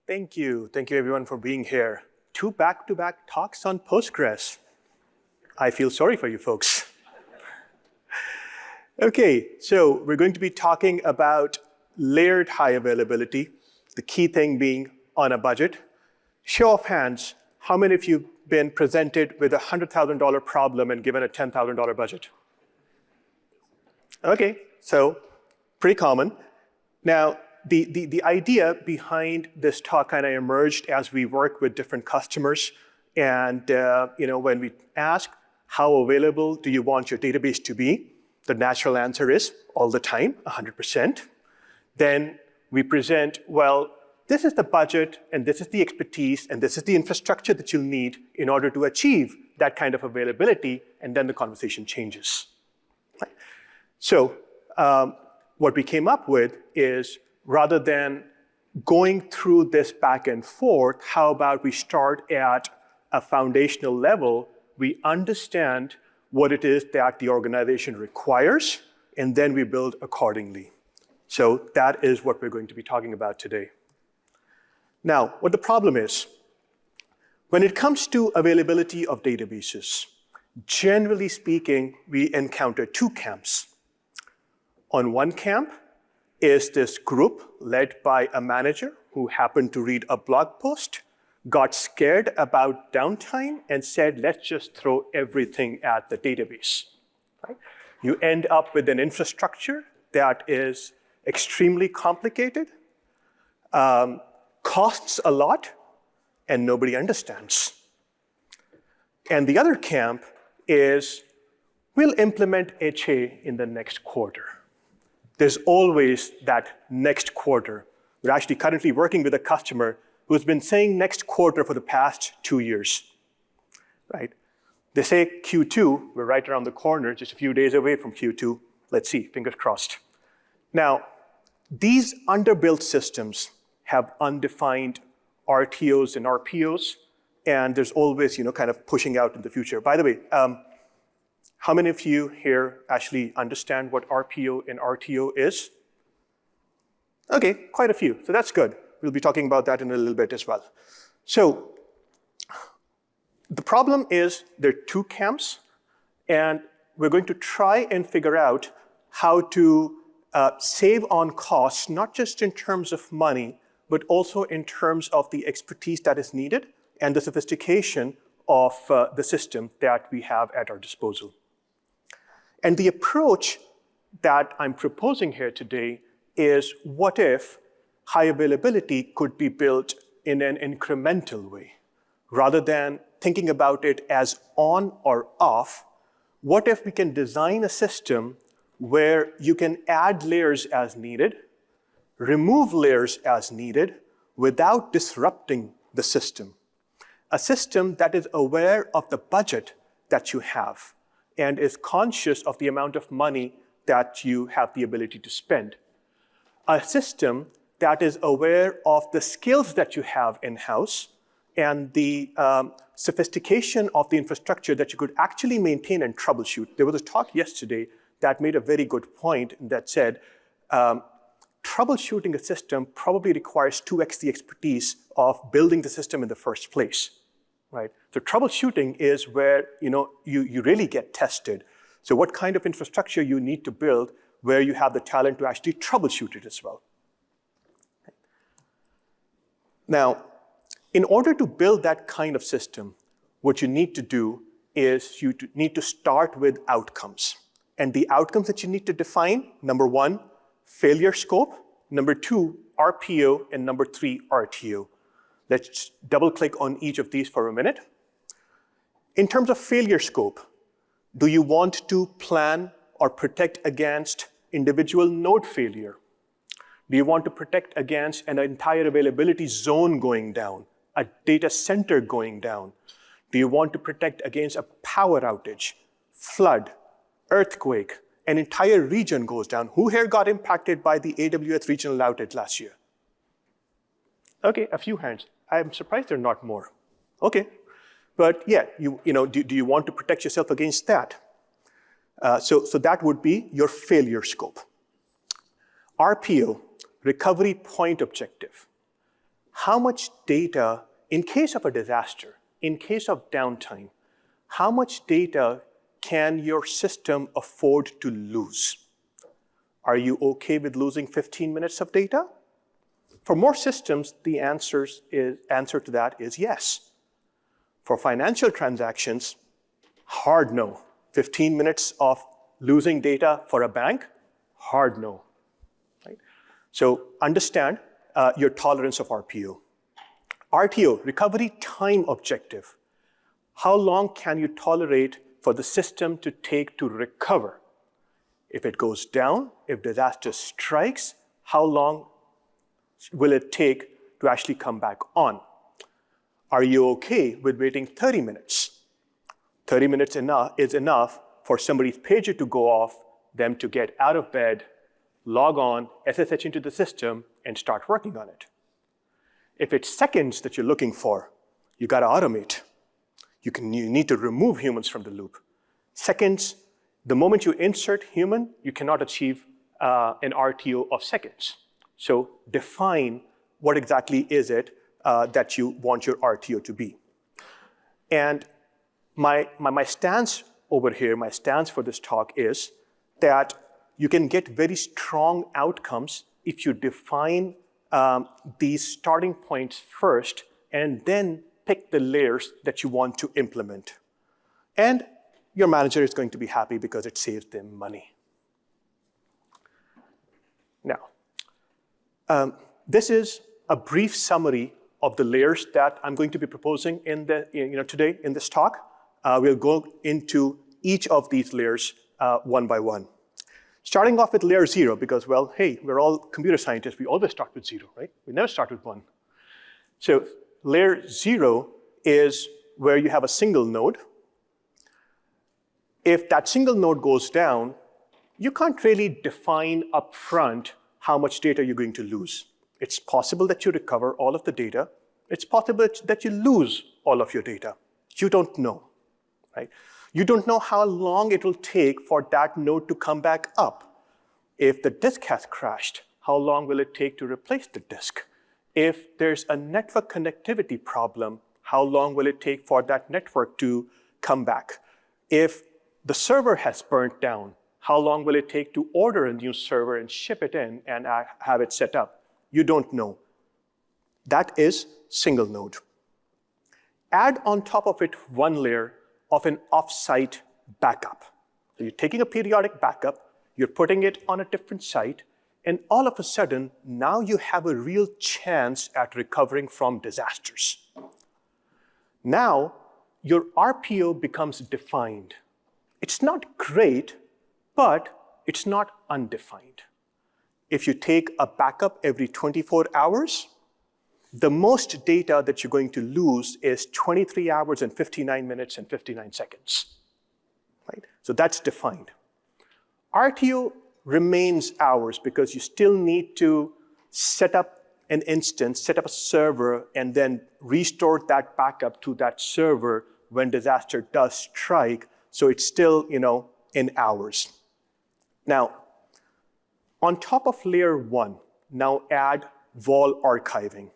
Thank you. Thank you, everyone, for being here. 2 back-to-back talks on Postgres. I feel sorry for you folks. Okay, so we're going to be talking about layered high availability, the key thing being on a budget. Show of hands, how many of you have been presented with a $100,000 problem and given a $10,000 budget? Okay, so pretty common. Now, the idea behind this talk kind of emerged as we work with different customers. And when we ask, how available do you want your database to be? The natural answer is all the time, 100%. Then we present, well, this is the budget, and this is the expertise, and this is the infrastructure that you'll need in order to achieve that kind of availability, and then the conversation changes. Right? So what we came up with is, rather than going through this back and forth, how about we start at a foundational level, we understand what it is that the organization requires, and then we build accordingly. So that is what we're going to be talking about today. Now, what the problem is, when it comes to availability of databases, generally speaking, we encounter 2 camps. On one camp is this group led by a manager who happened to read a blog post, got scared about downtime, and said, let's just throw everything at the database. Right? You end up with an infrastructure that is extremely complicated, costs a lot, and nobody understands. And the other camp is, we'll implement HA in the next quarter. There's always that next quarter. We're actually currently working with a customer who's been saying next quarter for the past 2 years, right? They say Q2, we're right around the corner, just a few days away from Q2. Let's see, fingers crossed. Now, these underbuilt systems have undefined RTOs and RPOs, and there's always, kind of pushing out in the future. By the way, how many of you here actually understand what RPO and RTO is? Okay, quite a few, so that's good. We'll be talking about that in a little bit as well. So the problem is there are 2 camps, and we're going to try and figure out how to save on costs, not just in terms of money, but also in terms of the expertise that is needed and the sophistication of the system that we have at our disposal. And the approach that I'm proposing here today is, what if high availability could be built in an incremental way? Rather than thinking about it as on or off, what if we can design a system where you can add layers as needed, remove layers as needed, without disrupting the system? A system that is aware of the budget that you have and is conscious of the amount of money that you have the ability to spend. A system that is aware of the skills that you have in-house and the sophistication of the infrastructure that you could actually maintain and troubleshoot. There was a talk yesterday that made a very good point that said, troubleshooting a system probably requires 2x the expertise of building the system in the first place, right? So troubleshooting is where you really get tested. So what kind of infrastructure you need to build where you have the talent to actually troubleshoot it as well. Now, in order to build that kind of system, what you need to do is you need to start with outcomes. And the outcomes that you need to define, number 1, failure scope, number 2, RPO, and number 3, RTO. Let's double click on each of these for a minute. In terms of failure scope, do you want to plan or protect against individual node failure? Do you want to protect against an entire availability zone going down, a data center going down? Do you want to protect against a power outage, flood, earthquake, an entire region goes down? Who here got impacted by the AWS regional outage last year? Okay, a few hands. I'm surprised there are not more. Okay, but yeah, do you want to protect yourself against that? So that would be your failure scope. RPO, recovery point objective. how much data, in case of a disaster, in case of downtime, how much data can your system afford to lose? Are you okay with losing 15 minutes of data? For more systems, the answer to that is yes. For financial transactions, hard no. 15 minutes of losing data for a bank, hard no. Right? So understand your tolerance of RPO. RTO, recovery time objective. How long can you tolerate for the system to take to recover? If it goes down, if disaster strikes, how long will it take to actually come back on? Are you okay with waiting 30 minutes? 30 minutes is enough for somebody's pager to go off, them to get out of bed, log on, SSH into the system, and start working on it. If it's seconds that you're looking for, you got to automate. You need to remove humans from the loop. Seconds, the moment you insert human, you cannot achieve an RTO of seconds. So define what exactly is it that you want your RTO to be. And my stance over here, my stance for this talk is that you can get very strong outcomes if you define these starting points first and then pick the layers that you want to implement. And your manager is going to be happy because it saves them money. Now, this is a brief summary of the layers that I'm going to be proposing today in this talk. We'll go into each of these layers one by one. Starting off with layer 0, because, well, hey, we're all computer scientists. We always start with 0, right? We never start with 1. So layer 0 is where you have a single node. If that single node goes down, you can't really define upfront how much data you're going to lose. It's possible that you recover all of the data. It's possible that you lose all of your data. You don't know, right? You don't know how long it will take for that node to come back up. If the disk has crashed, how long will it take to replace the disk? If there's a network connectivity problem, how long will it take for that network to come back? If the server has burnt down, how long will it take to order a new server and ship it in and have it set up? You don't know. That is single node. Add on top of it one layer of an offsite backup. So you're taking a periodic backup, you're putting it on a different site, and all of a sudden, now you have a real chance at recovering from disasters. Now, your RPO becomes defined. It's not great, but it's not undefined. If you take a backup every 24 hours, the most data that you're going to lose is 23 hours and 59 minutes and 59 seconds, right? So that's defined. RTO remains hours because you still need to set up an instance, set up a server, and then restore that backup to that server when disaster does strike. So it's still, in hours. Now, on top of layer 1, now add vol archiving.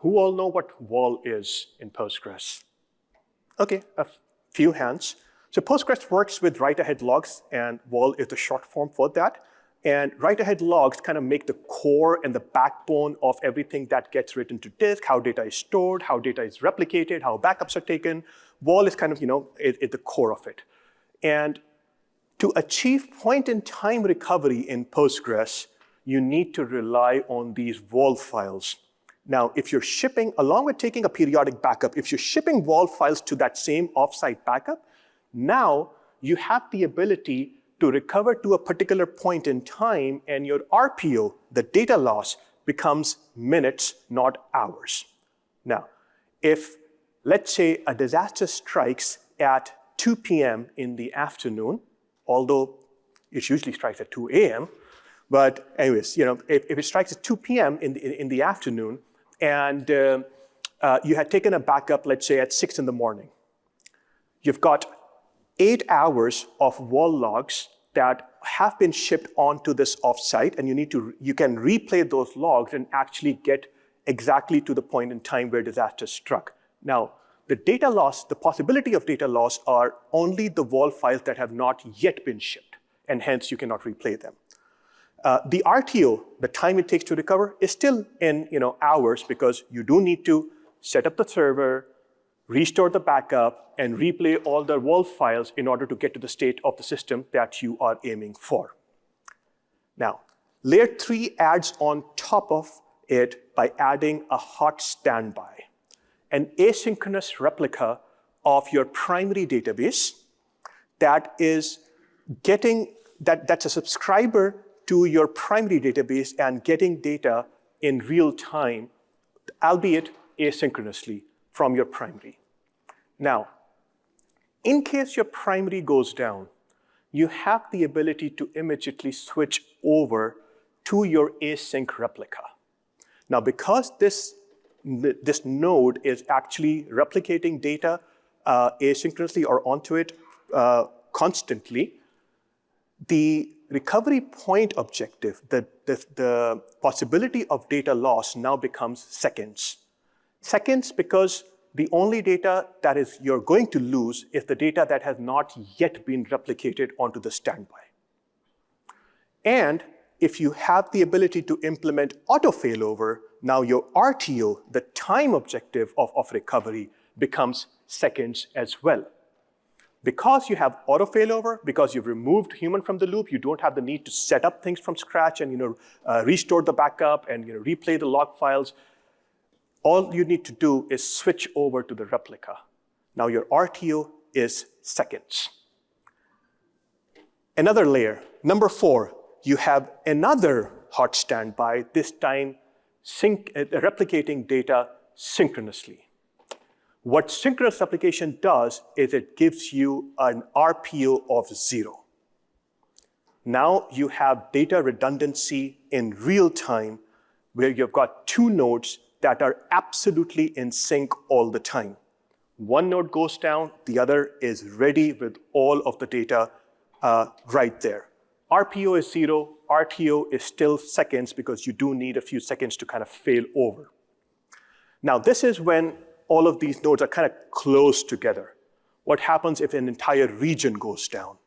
Who all know what vol is in Postgres? Okay, a few hands. So Postgres works with write-ahead logs, and vol is the short form for that. And write-ahead logs kind of make the core and the backbone of everything that gets written to disk, how data is stored, how data is replicated, how backups are taken. Vol is kind of, at the core of it. And to achieve point-in-time recovery in Postgres, you need to rely on these vol files. Now, if you're shipping, along with taking a periodic backup, if you're shipping vol files to that same offsite backup, now you have the ability to recover to a particular point in time, and your RPO, the data loss, becomes minutes, not hours. Now, if, let's say, a disaster strikes at 2 p.m. in the afternoon, although it usually strikes at 2 a.m., but anyways, if it strikes at 2 p.m. in the afternoon, and you had taken a backup, let's say, at 6 in the morning, you've got 8 hours of vol logs that have been shipped onto this offsite, and you can replay those logs and actually get exactly to the point in time where disaster struck. Now, the data loss, the possibility of data loss are only the WAL files that have not yet been shipped, and hence you cannot replay them. The RTO, the time it takes to recover, is still in hours because you do need to set up the server, restore the backup, and replay all the WAL files in order to get to the state of the system that you are aiming for. Now, layer 3 adds on top of it by adding a hot standby, an asynchronous replica of your primary database that is that's a subscriber to your primary database and getting data in real time, albeit asynchronously from your primary. Now, in case your primary goes down, you have the ability to immediately switch over to your async replica. Now, because this node is actually replicating data asynchronously or onto it constantly, the recovery point objective, the possibility of data loss now becomes seconds. Seconds because the only data that you're going to lose is the data that has not yet been replicated onto the standby. And if you have the ability to implement auto failover, now your RTO, the time objective of recovery, becomes seconds as well. Because you have auto failover, because you've removed human from the loop, you don't have the need to set up things from scratch and restore the backup and replay the log files. All you need to do is switch over to the replica. Now your RTO is seconds. Another layer, number 4, you have another hot standby, this time replicating data synchronously. What synchronous replication does is it gives you an RPO of 0. Now you have data redundancy in real time where you've got 2 nodes that are absolutely in sync all the time. One node goes down, the other is ready with all of the data right there. RPO is 0, RTO is still seconds because you do need a few seconds to kind of fail over. Now this is when all of these nodes are kind of close together. What happens if an entire region goes down?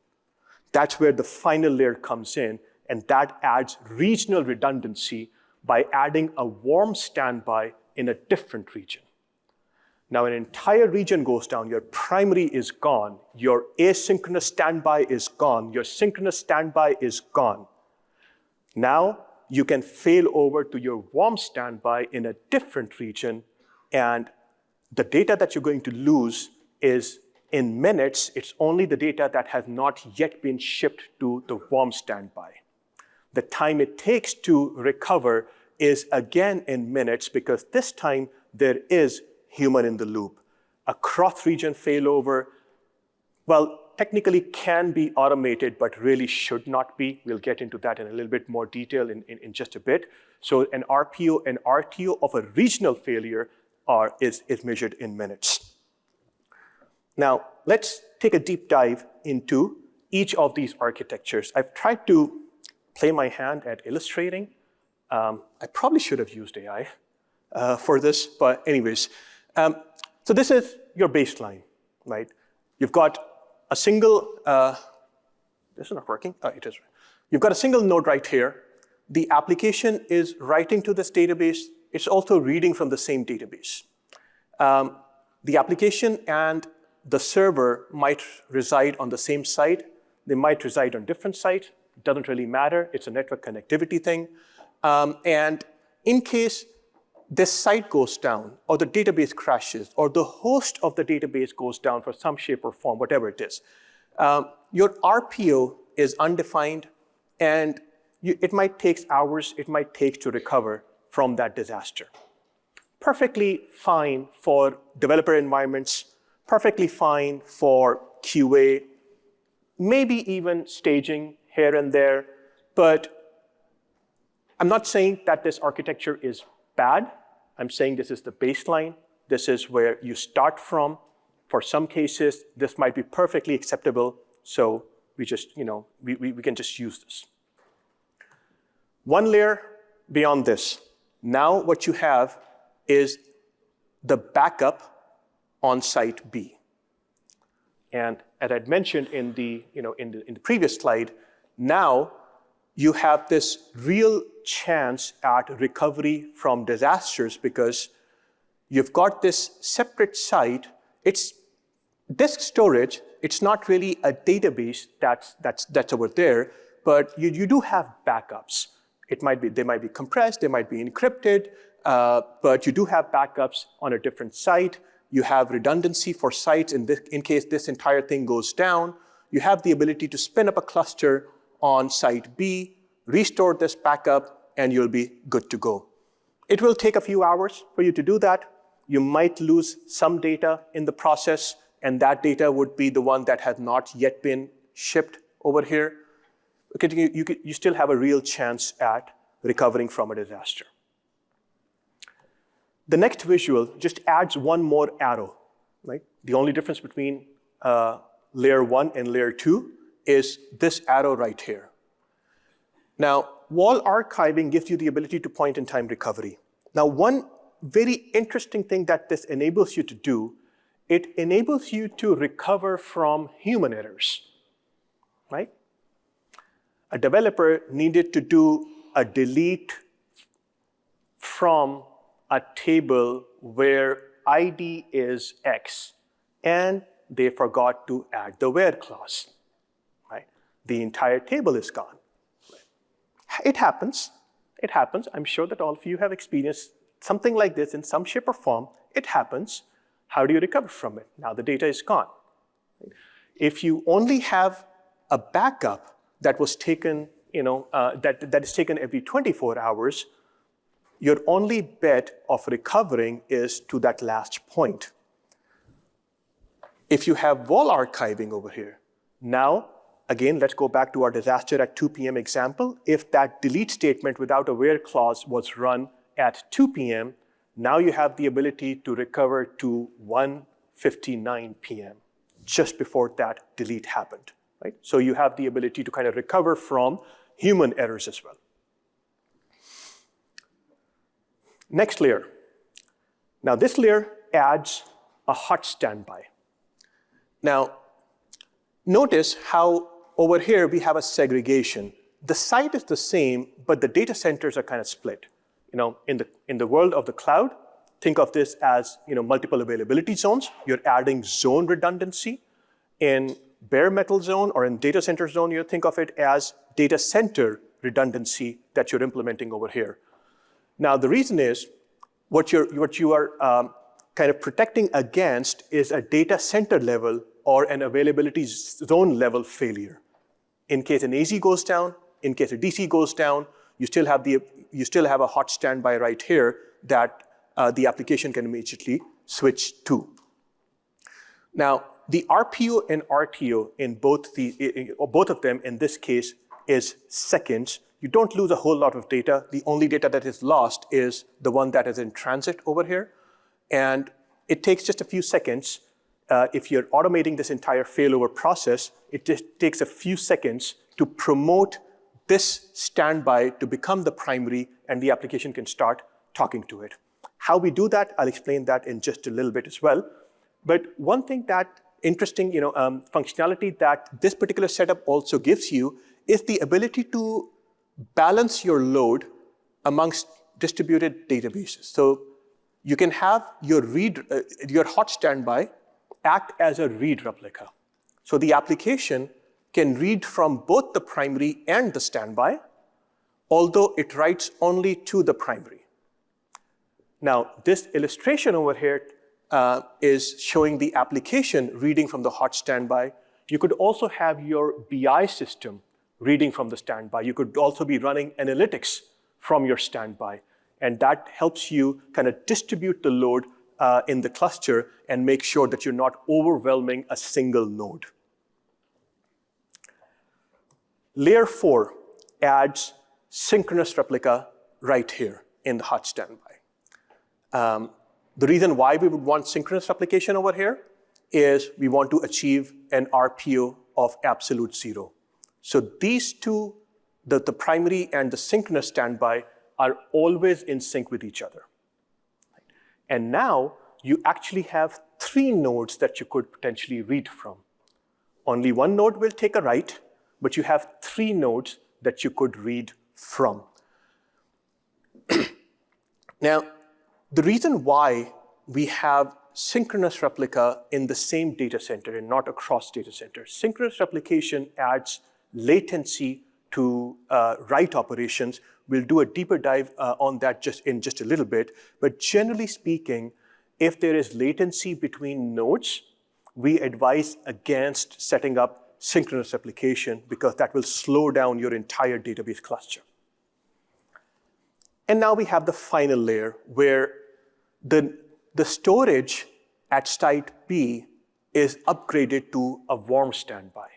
That's where the final layer comes in, and that adds regional redundancy by adding a warm standby in a different region. Now an entire region goes down, your primary is gone, your asynchronous standby is gone, your synchronous standby is gone. Now you can fail over to your warm standby in a different region, and the data that you're going to lose is in minutes. It's only the data that has not yet been shipped to the warm standby. The time it takes to recover is again in minutes because this time there is human in the loop. A cross-region failover, well, technically can be automated, but really should not be. We'll get into that in a little bit more detail in just a bit. So an RPO and RTO of a regional failure is measured in minutes. Now, let's take a deep dive into each of these architectures. I've tried to play my hand at illustrating. I probably should have used AI for this, but anyways. So this is your baseline, right? You've got a single, this is not working, oh, it is. You've got a single node right here. The application is writing to this database. It's also reading from the same database. The application and the server might reside on the same site. They might reside on different sites. It doesn't really matter. It's a network connectivity thing. And in case this site goes down, or the database crashes, or the host of the database goes down for some shape or form, whatever it is, your RPO is undefined, and it might take hours, it might take to recover from that disaster. Perfectly fine for developer environments, perfectly fine for QA, maybe even staging here and there, but I'm not saying that this architecture is bad. I'm saying this is the baseline. This is where you start from. For some cases, this might be perfectly acceptable, so we just, we can just use this. One layer beyond this, Now what you have is the backup on site B. And as I'd mentioned in the previous slide, now you have this real chance at recovery from disasters because you've got this separate site. It's disk storage. It's not really a database that's over there, but you do have backups. They might be compressed, they might be encrypted, but you do have backups on a different site. You have redundancy for sites in case this entire thing goes down. You have the ability to spin up a cluster on site B, restore this backup, and you'll be good to go. It will take a few hours for you to do that. You might lose some data in the process, and that data would be the one that has not yet been shipped over here. You still have a real chance at recovering from a disaster. The next visual just adds one more arrow, right? The only difference between layer 1 and layer 2 is this arrow right here. Now, wall archiving gives you the ability to point-in-time recovery. Now, one very interesting thing that this enables you to do, it enables you to recover from human errors, right? A developer needed to do a delete from a table where ID is X, and they forgot to add the where clause, right? The entire table is gone. It happens. It happens. I'm sure that all of you have experienced something like this in some shape or form. It happens. How do you recover from it? Now the data is gone. If you only have a backup that was taken, that is taken every 24 hours, your only bet of recovering is to that last point. If you have wall archiving over here, now, again, let's go back to our disaster at 2 p.m. example. If that delete statement without a where clause was run at 2 p.m., now you have the ability to recover to 1:59 p.m., just before that delete happened, right? So you have the ability to kind of recover from human errors as well. Next layer. Now this layer adds a hot standby. Now, notice how over here we have a segregation. The site is the same, but the data centers are kind of split. In the world of the cloud, think of this as multiple availability zones. You're adding zone redundancy. In bare metal zone or in data center zone, you think of it as data center redundancy that you're implementing over here. Now, the reason is what you are kind of protecting against is a data center level or an availability zone level failure. In case an AZ goes down, in case a DC goes down, you still have a hot standby right here that the application can immediately switch to. Now, the RPO and RTO in both of them in this case is seconds. You don't lose a whole lot of data. The only data that is lost is the one that is in transit over here. And it takes just a few seconds. If you're automating this entire failover process, it just takes a few seconds to promote this standby to become the primary, and the application can start talking to it. How we do that, I'll explain that in just a little bit as well. But one thing that interesting functionality that this particular setup also gives you is the ability to balance your load amongst distributed databases. So you can have your hot standby act as a read replica. So the application can read from both the primary and the standby, although it writes only to the primary. Now, this illustration over here is showing the application reading from the hot standby. You could also have your BI system reading from the standby. You could also be running analytics from your standby. And that helps you kind of distribute the load in the cluster and make sure that you're not overwhelming a single node. Layer 4 adds synchronous replica right here in the hot standby. The reason why we would want synchronous replication over here is we want to achieve an RPO of absolute 0. So these two, the primary and the synchronous standby, are always in sync with each other. And now you actually have 3 nodes that you could potentially read from. Only one node will take a write, but you have 3 nodes that you could read from. Now, the reason why we have synchronous replica in the same data center and not across data centers, synchronous replication adds latency to write operations. We'll do a deeper dive on that in just a little bit. But generally speaking, if there is latency between nodes, we advise against setting up synchronous replication because that will slow down your entire database cluster. And now we have the final layer where the storage at site B is upgraded to a warm standby.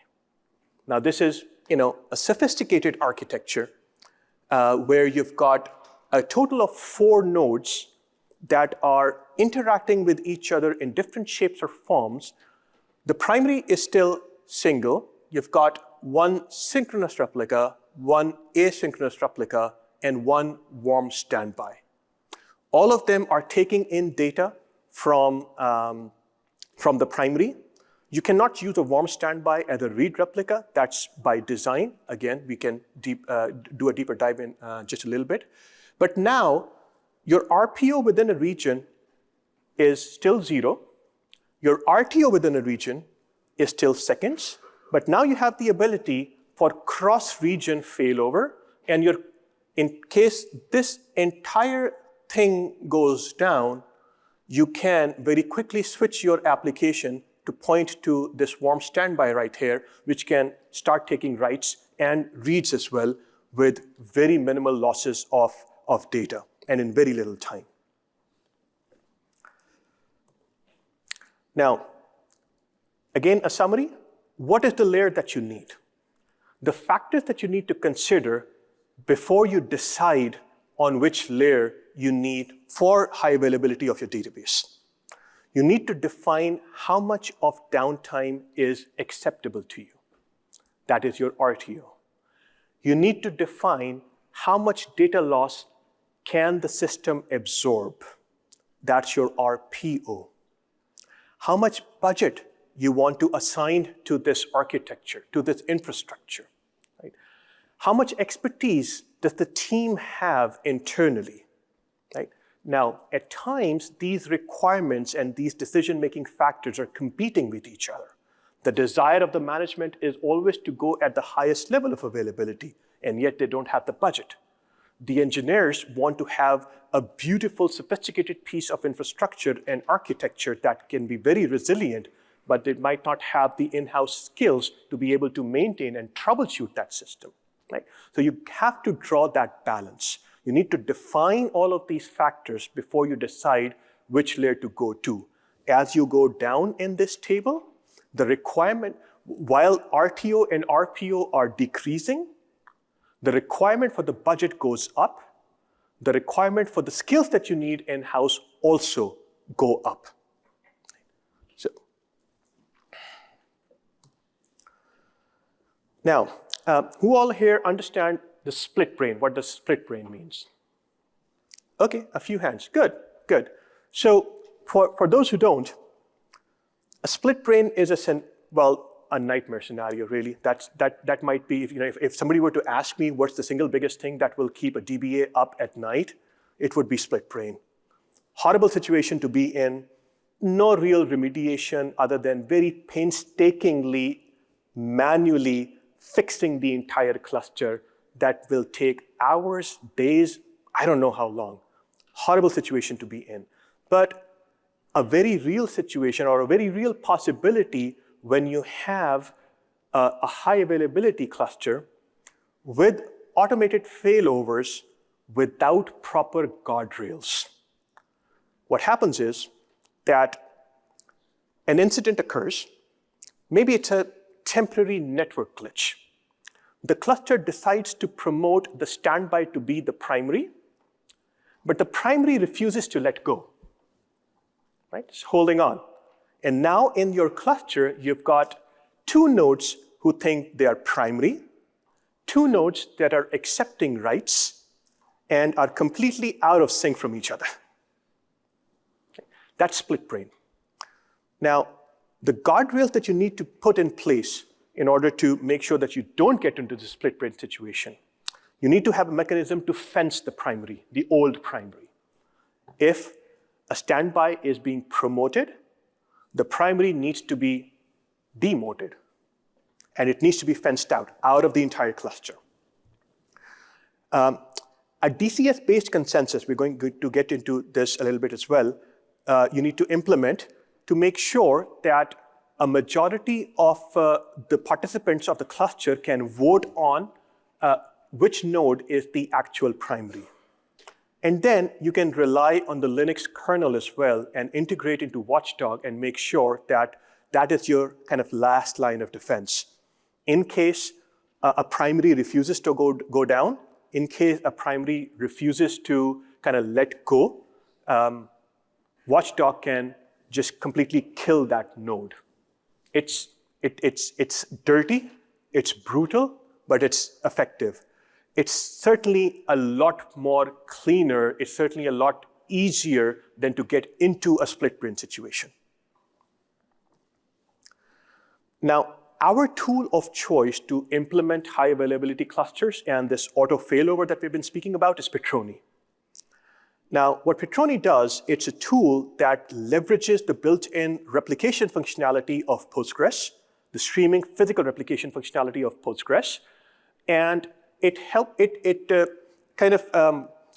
Now this is a sophisticated architecture where you've got a total of 4 nodes that are interacting with each other in different shapes or forms. The primary is still single. You've got 1 synchronous replica, 1 asynchronous replica, and 1 warm standby. All of them are taking in data from the primary. You cannot use a warm standby as a read replica. That's by design. Again, we can do a deeper dive in just a little bit. But now, your RPO within a region is still 0. Your RTO within a region is still seconds. But now you have the ability for cross-region failover. And in case this entire thing goes down, you can very quickly switch your application to point to this warm standby right here, which can start taking writes and reads as well with very minimal losses of data and in very little time. Now, again, a summary. What is the layer that you need? The factors that you need to consider before you decide on which layer you need for high availability of your database. You need to define how much of downtime is acceptable to you. That is your RTO. You need to define how much data loss can the system absorb. That's your RPO. How much budget you want to assign to this architecture, to this infrastructure. Right? How much expertise does the team have internally? Right? Now, at times, these requirements and these decision-making factors are competing with each other. The desire of the management is always to go at the highest level of availability, and yet they don't have the budget. The engineers want to have a beautiful, sophisticated piece of infrastructure and architecture that can be very resilient, but they might not have the in-house skills to be able to maintain and troubleshoot that system. Right? So you have to draw that balance. You need to define all of these factors before you decide which layer to go to. As you go down in this table, the requirement, while RTO and RPO are decreasing, the requirement for the budget goes up. The requirement for the skills that you need in-house also go up. So, now, who all here understand the split brain? What does split brain means? Okay, a few hands. Good, good. So for those who don't, a split brain is a nightmare scenario, really. That might be, if somebody were to ask me what's the single biggest thing that will keep a DBA up at night, it would be split brain. Horrible situation to be in. No real remediation other than very painstakingly, manually fixing the entire cluster that will take hours, days, I don't know how long. Horrible situation to be in. But a very real situation or a very real possibility when you have a high availability cluster with automated failovers without proper guardrails. What happens is that an incident occurs. Maybe it's a temporary network glitch. The cluster decides to promote the standby to be the primary, but the primary refuses to let go. Right? It's holding on. And now in your cluster, you've got 2 nodes who think they are primary, 2 nodes that are accepting writes, and are completely out of sync from each other. Okay. That's split brain. Now, the guardrails that you need to put in place in order to make sure that you don't get into the split brain situation, you need to have a mechanism to fence the primary, the old primary. If a standby is being promoted, the primary needs to be demoted, and it needs to be fenced out of the entire cluster. A DCS-based consensus, we're going to get into this a little bit as well, you need to implement to make sure that a majority of the participants of the cluster can vote on which node is the actual primary. And then you can rely on the Linux kernel as well and integrate into Watchdog and make sure that that is your kind of last line of defense. In case a primary refuses to go down, in case a primary refuses to kind of let go, Watchdog can just completely kill that node. It's dirty, it's brutal, but it's effective. It's certainly a lot more cleaner, it's certainly a lot easier than to get into a split brain situation. Now, our tool of choice to implement high availability clusters and this auto failover that we've been speaking about is Petroni. Now, what Petroni does, it's a tool that leverages the built-in replication functionality of Postgres, the streaming physical replication functionality of Postgres, and it kind of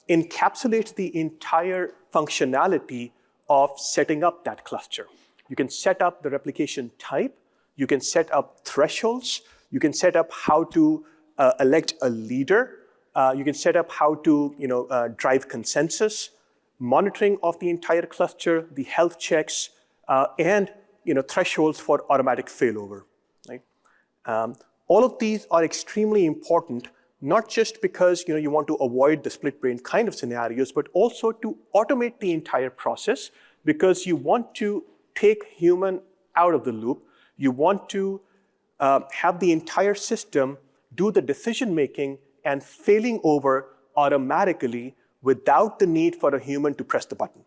encapsulates the entire functionality of setting up that cluster. You can set up the replication type, you can set up thresholds, you can set up how to elect a leader, you can set up how to drive consensus, monitoring of the entire cluster, the health checks, and thresholds for automatic failover. Right? All of these are extremely important, not just because you want to avoid the split brain kind of scenarios, but also to automate the entire process because you want to take human out of the loop. You want to have the entire system do the decision making and failing over automatically without the need for a human to press the button.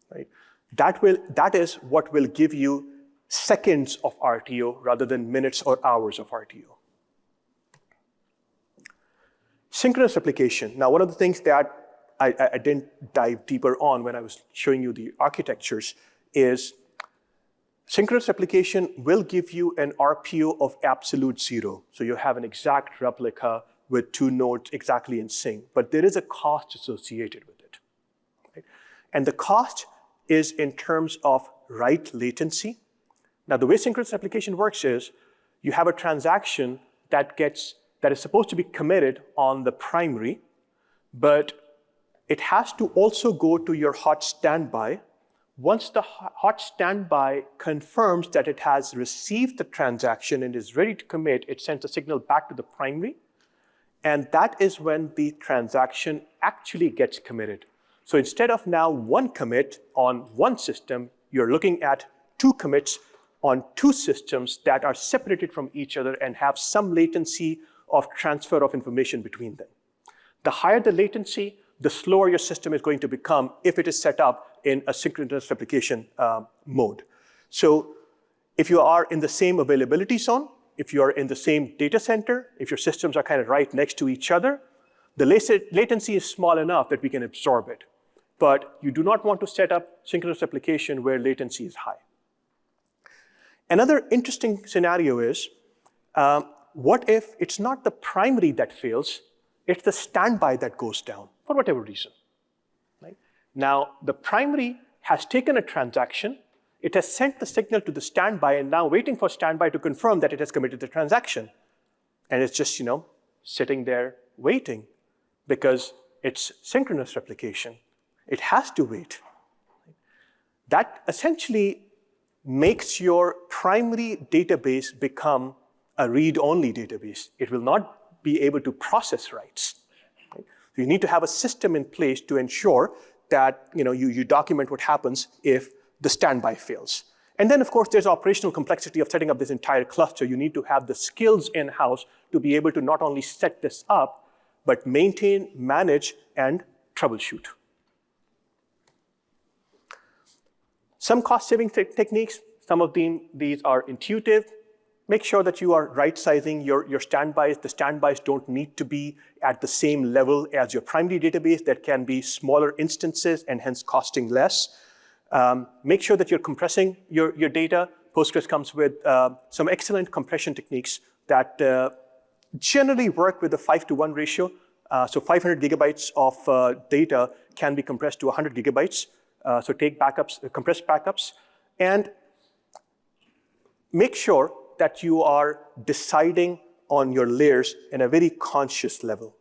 Right? That is what will give you seconds of RTO rather than minutes or hours of RTO. Synchronous replication. Now, one of the things that I didn't dive deeper on when I was showing you the architectures is synchronous replication will give you an RPO of absolute 0. So you have an exact replica with 2 nodes exactly in sync, but there is a cost associated with it. Right? And the cost is in terms of write latency. Now, the way synchronous replication works is you have a transaction that is supposed to be committed on the primary, but it has to also go to your hot standby. Once the hot standby confirms that it has received the transaction and is ready to commit, it sends a signal back to the primary. And that is when the transaction actually gets committed. So instead of now 1 commit on 1 system, you're looking at 2 commits on 2 systems that are separated from each other and have some latency of transfer of information between them. The higher the latency, the slower your system is going to become if it is set up in a synchronous replication mode. So if you are in the same availability zone, if you are in the same data center, if your systems are kind of right next to each other, the latency is small enough that we can absorb it. But you do not want to set up synchronous replication where latency is high. Another interesting scenario is, what if it's not the primary that fails, it's the standby that goes down for whatever reason? Right? Now, the primary has taken a transaction, it has sent the signal to the standby and now waiting for standby to confirm that it has committed the transaction. And it's just, sitting there waiting because it's synchronous replication. It has to wait. That essentially makes your primary database become a read-only database. It will not be able to process writes. Right? So you need to have a system in place to ensure that you document what happens if the standby fails. And then, of course, there's operational complexity of setting up this entire cluster. You need to have the skills in-house to be able to not only set this up, but maintain, manage, and troubleshoot. Some cost-saving techniques, some of these are intuitive. Make sure that you are right-sizing your standbys. The standbys don't need to be at the same level as your primary database. That can be smaller instances and hence costing less. Make sure that you're compressing your data. Postgres comes with some excellent compression techniques that generally work with a 5-to-1 ratio. So 500 gigabytes of data can be compressed to 100 gigabytes. So take backups, compressed backups, and make sure that you are deciding on your layers in a very conscious level.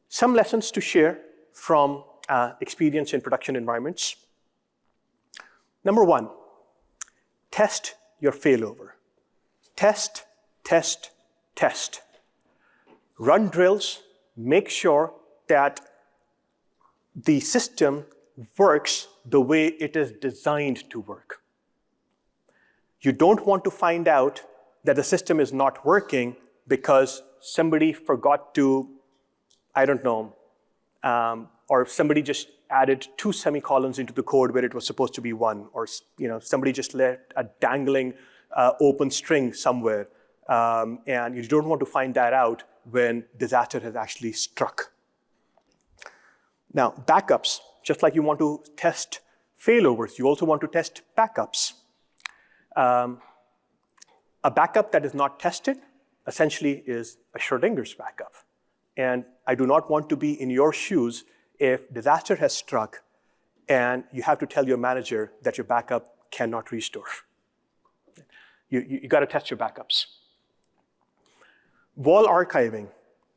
Some lessons to share from experience in production environments. Number one, test your failover. Test, test, test. Run drills, make sure that the system works the way it is designed to work. You don't want to find out that the system is not working because somebody forgot to, I don't know, or somebody just added 2 semicolons into the code where it was supposed to be 1, or somebody just left a dangling open string somewhere, and you don't want to find that out when disaster has actually struck. Now, backups, just like you want to test failovers, you also want to test backups. A backup that is not tested essentially is a Schrodinger's backup. And I do not want to be in your shoes if disaster has struck and you have to tell your manager that your backup cannot restore. You got to test your backups. Wall archiving.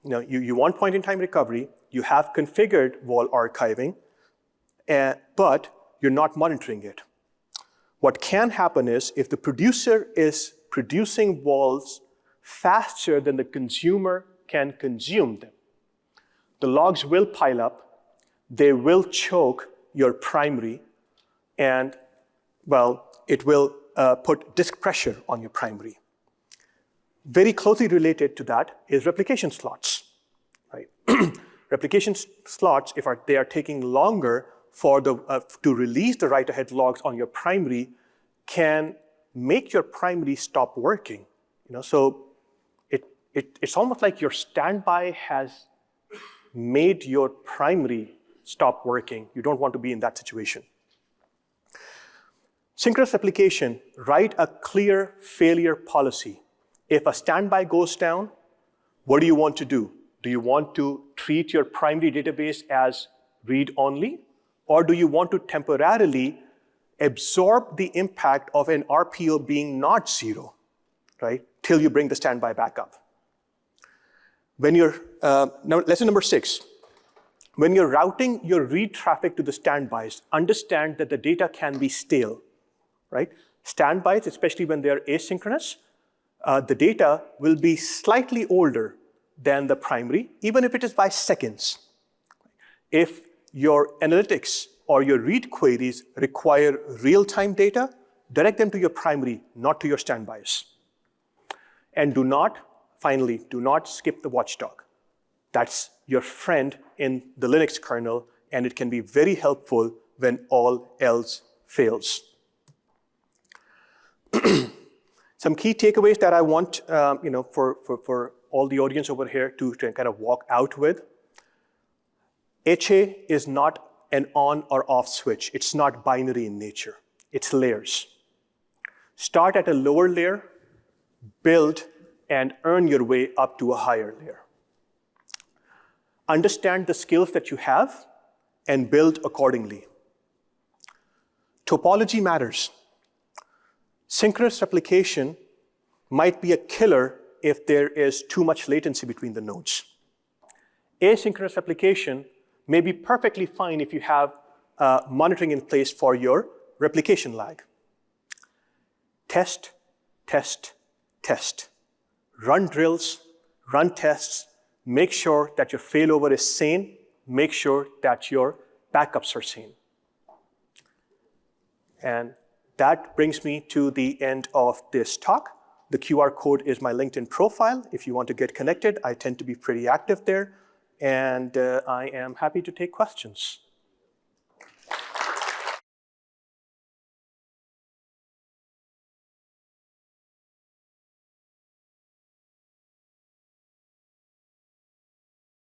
You want point-in-time recovery. You have configured wall archiving, but you're not monitoring it. What can happen is if the producer is producing walls faster than the consumer can consume them, the logs will pile up, they will choke your primary, and, well, it will put disk pressure on your primary. Very closely related to that is replication slots, right? Replication slots, if they are taking longer to release the write-ahead logs on your primary, can make your primary stop working. So it's almost like your standby has made your primary stop working. You don't want to be in that situation. Synchronous replication, write a clear failure policy. If a standby goes down, what do you want to do? Do you want to treat your primary database as read-only? Or do you want to temporarily absorb the impact of an RPO being not 0, right, till you bring the standby back up? When you're, lesson number 6, when you're routing your read traffic to the standbys, understand that the data can be stale, right? Standbys, especially when they're asynchronous, the data will be slightly older than the primary, even if it is by seconds. If your analytics or your read queries require real-time data, direct them to your primary, not to your standbys. And finally, do not skip the watchdog. That's your friend in the Linux kernel, and it can be very helpful when all else fails. Some key takeaways that I want for all the audience over here to kind of walk out with. HA is not an on or off switch. It's not binary in nature. It's layers. Start at a lower layer, build, and earn your way up to a higher layer. Understand the skills that you have and build accordingly. Topology matters. Synchronous replication might be a killer if there is too much latency between the nodes. Asynchronous replication may be perfectly fine if you have monitoring in place for your replication lag. Test, test, test. Run drills, run tests, make sure that your failover is sane, make sure that your backups are sane. And that brings me to the end of this talk. The QR code is my LinkedIn profile. If you want to get connected, I tend to be pretty active there. And I am happy to take questions.